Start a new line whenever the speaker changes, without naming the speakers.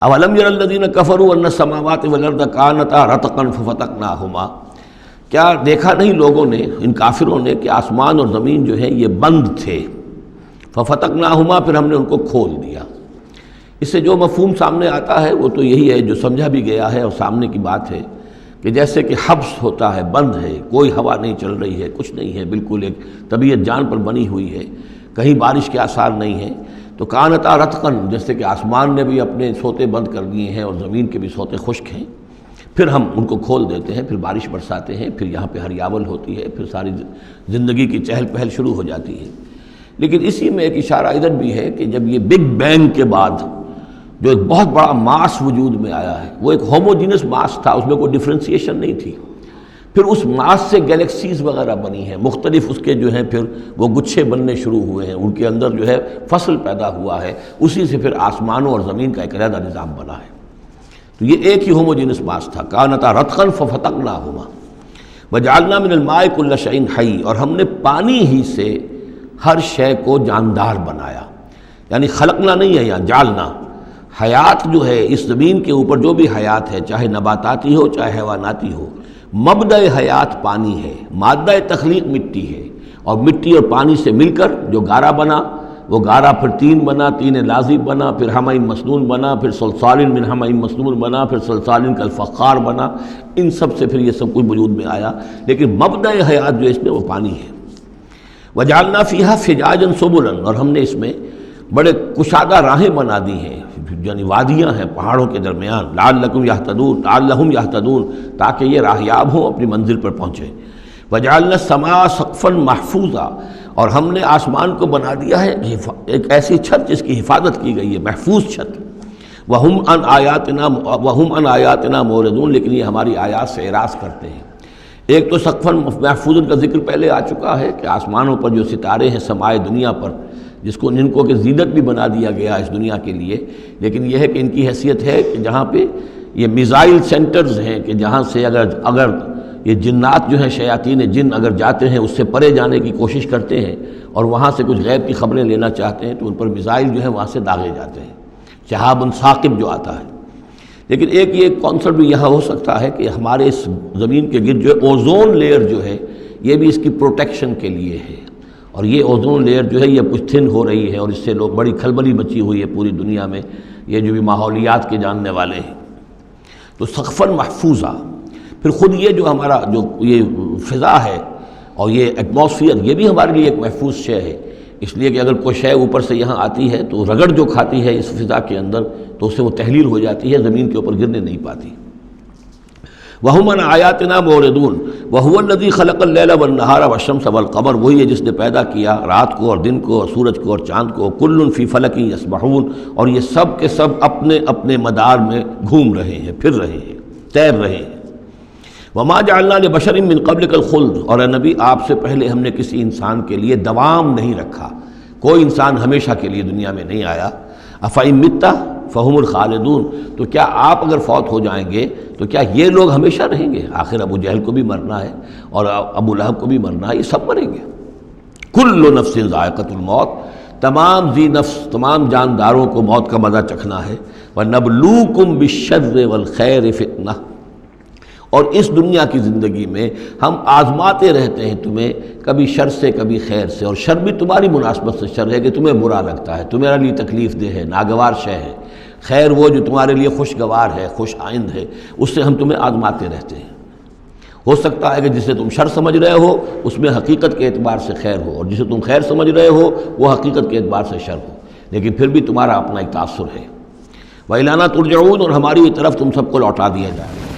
اولم یر الذین کفروا ان السماوات والارض کانتا رتقا ففتقناہما، کیا دیکھا نہیں لوگوں نے، ان کافروں نے، کہ آسمان اور زمین جو ہے یہ بند تھے، ففتقناہما، پھر ہم نے ان کو کھول دیا۔ اس سے جو مفہوم سامنے آتا ہے وہ تو یہی ہے جو سمجھا بھی گیا ہے اور سامنے کی بات ہے کہ جیسے کہ حبس ہوتا ہے، بند ہے، کوئی ہوا نہیں چل رہی ہے، کچھ نہیں ہے، بالکل ایک طبیعت جان پر بنی ہوئی ہے، کہیں بارش کے آثار نہیں ہیں، تو کانتا رتقاً، جیسے کہ آسمان نے بھی اپنے سوتے بند کر دیے ہیں اور زمین کے بھی سوتے خشک ہیں، پھر ہم ان کو کھول دیتے ہیں، پھر بارش برساتے ہیں، پھر یہاں پہ ہریاول ہوتی ہے، پھر ساری زندگی کی چہل پہل شروع ہو جاتی ہے۔ لیکن اسی میں ایک اشارہ ادھر بھی ہے کہ جب یہ بگ بینگ کے بعد جو ایک بہت بڑا ماس وجود میں آیا ہے، وہ ایک ہوموجینس ماس تھا، اس میں کوئی ڈفرینسیشن نہیں تھی، پھر اس ماس سے گیلیکسیز وغیرہ بنی ہیں، مختلف اس کے جو ہیں پھر وہ گچھے بننے شروع ہوئے ہیں، ان کے اندر جو ہے فصل پیدا ہوا ہے، اسی سے پھر آسمانوں اور زمین کا ایک علیحدہ نظام بنا ہے۔ تو یہ ایک ہی ہوموجینس ماس تھا، کانتا رتقا ففتقناہما وجعلنا من الماء کل شیء حی، اور ہم نے پانی ہی سے ہر شے کو جاندار بنایا، یعنی خلقنا نہیں ہے یہاں، جعلنا۔ حیات جو ہے اس زمین کے اوپر، جو بھی حیات ہے، چاہے نباتاتی ہو چاہے حیواناتی ہو، مبدأ حیات پانی ہے، مادہ تخلیق مٹی ہے، اور مٹی اور پانی سے مل کر جو گارا بنا، وہ گارا پھر تین بنا، تین لازب بنا، پھر حمأ مسنون بنا، پھر صلصال من حمأ مسنون بنا، پھر صلصال کالفخار بنا، ان سب سے پھر یہ سب کچھ وجود میں آیا، لیکن مبدأ حیات جو اس میں وہ پانی ہے۔ وجعلنا فیہا فجاجا سبلا، اور ہم نے اس میں بڑے کشادہ راہیں بنا دی ہیں، یعنی وادیاں ہیں پہاڑوں کے درمیان، لعلکم یہتدون، لعلہم یہتدون، تاکہ یہ راہیاب ہوں، اپنی منزل پر پہنچیں۔ وجعلنا السماء سقفا محفوظا، اور ہم نے آسمان کو بنا دیا ہے ایک ایسی چھت جس کی حفاظت کی گئی ہے، محفوظ چھت۔ وہم عن آیاتنا معرضون، لیکن یہ ہماری آیات سے اعراض کرتے ہیں۔ ایک تو سقفا محفوظا کا ذکر پہلے آ چکا ہے کہ آسمانوں پر جو ستارے ہیں سمائے دنیا پر، جن کو کہ زینت بھی بنا دیا گیا اس دنیا کے لیے، لیکن یہ ہے کہ ان کی حیثیت ہے کہ جہاں پہ یہ میزائل سینٹرز ہیں، کہ جہاں سے اگر یہ جنات جو ہیں، شیاطین جن اگر جاتے ہیں، اس سے پرے جانے کی کوشش کرتے ہیں اور وہاں سے کچھ غیب کی خبریں لینا چاہتے ہیں، تو ان پر میزائل جو ہیں وہاں سے داغے جاتے ہیں، شہاب ثاقب جو آتا ہے۔ لیکن ایک یہ کانسیپٹ بھی یہاں ہو سکتا ہے کہ ہمارے اس زمین کے گرد جو اوزون لیئر جو ہے، یہ بھی اس کی پروٹیکشن کے لیے ہے، اور یہ اوزون لیئر جو ہے یہ کچھ تھن ہو رہی ہے، اور اس سے لوگ بڑی کھلبلی مچی ہوئی ہے پوری دنیا میں، یہ جو بھی ماحولیات کے جاننے والے ہیں۔ تو سقفا محفوظا، پھر خود یہ جو ہمارا جو یہ فضا ہے اور یہ ایٹماسفیئر، یہ بھی ہمارے لیے ایک محفوظ شے ہے، اس لیے کہ اگر کوئی شے اوپر سے یہاں آتی ہے تو رگڑ جو کھاتی ہے اس فضا کے اندر، تو اس سے وہ تحلیل ہو جاتی ہے، زمین کے اوپر گرنے نہیں پاتی۔ وَهُمْ عَنْ آیَاتِنَا مُعْرِضُونَ وَهُوَ الَّذِي خَلَقَ اللَّيْلَ وَالنَّهَارَ وَالشَّمْسَ وَالْقَمَرَ، وہی ہے جس نے پیدا کیا رات کو اور دن کو اور سورج کو اور چاند کو، كُلٌّ فِي فَلَكٍ يَسْبَحُونَ، اور یہ سب کے سب اپنے اپنے مدار میں گھوم رہے ہیں، پھر رہے ہیں، تیر رہے ہیں۔ وَمَا جَعَلْنَا لِبَشَرٍ مِّن قَبْلِكَ الْخُلْدَ، اور اے نبی آپ سے پہلے ہم نے کسی انسان کے لیے دوام نہیں رکھا، کوئی انسان ہمیشہ کے لیے دنیا میں نہیں آیا۔ أَفَإِن مِتَّ فَهُمُ الْخَالِدُونَ، تو کیا آپ اگر فوت ہو جائیں گے تو کیا یہ لوگ ہمیشہ رہیں گے؟ آخر ابو جہل کو بھی مرنا ہے اور ابو لہب کو بھی مرنا ہے، یہ سب مریں گے۔ كُلُّ نَفْسٍ ذَائِقَةُ الْمَوْتِ، تمام ذی نفس، تمام جانداروں کو موت کا مزہ چکھنا ہے۔ وَنَبْلُوكُمْ بِالشَّرِّ وَالْخَيْرِ فِتْنَةً، اور اس دنیا کی زندگی میں ہم آزماتے رہتے ہیں تمہیں، کبھی شر سے کبھی خیر سے، اور شر بھی تمہاری مناسبت سے شر ہے کہ تمہیں برا لگتا ہے، تمہارے لیے تکلیف دہ ہے، ناگوار شے ہے، خیر وہ جو تمہارے لیے خوشگوار ہے، خوش آئند ہے، اس سے ہم تمہیں آزماتے رہتے ہیں۔ ہو سکتا ہے کہ جسے تم شر سمجھ رہے ہو اس میں حقیقت کے اعتبار سے خیر ہو، اور جسے تم خیر سمجھ رہے ہو وہ حقیقت کے اعتبار سے شر ہو، لیکن پھر بھی تمہارا اپنا ایک تاثر ہے۔ وَإِلَيْنَا تُرْجَعُونَ، اور ہماری طرف تم سب کو لوٹا دیا جائے گا۔